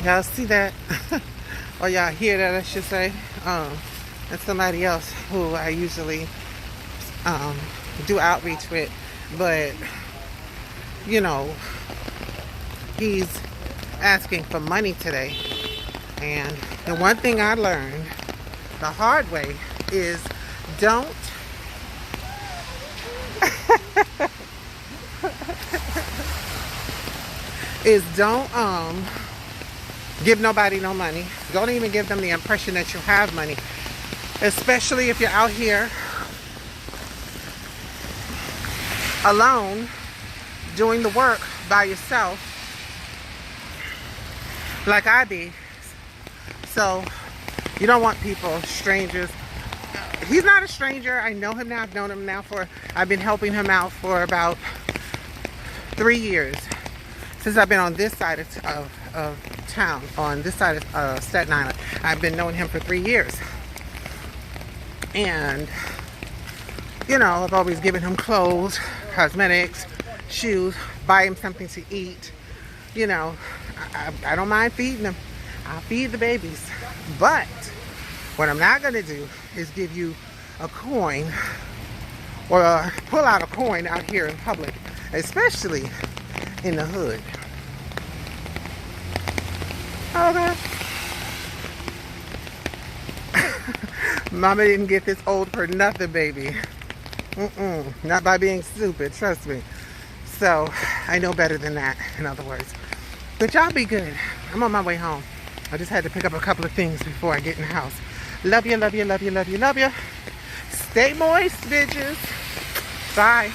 Y'all see that? Or y'all hear that, I should say. That's somebody else who I usually do outreach with. But, you know, he's asking for money today. And the one thing I learned the hard way is don't give nobody no money. Don't even give them the impression that you have money, especially if you're out here alone doing the work by yourself like I be. So you don't want people, strangers. He's not a stranger. I know him now. I've known him now I've been helping him out for about 3 years. Since I've been on this side of town, on this side of Staten Island. I've been knowing him for 3 years. And, you know, I've always given him clothes, cosmetics, shoes, buy him something to eat. You know, I don't mind feeding him. I'll feed the babies. But what I'm not going to do is give you a coin or pull out a coin out here in public, especially in the hood. Okay. Mama didn't get this old for nothing, baby. Not by being stupid, trust me. So, I know better than that, in other words. But y'all be good. I'm on my way home. I just had to pick up a couple of things before I get in the house. Love you, love you, love you, love you, love you. Stay moist, bitches. Bye.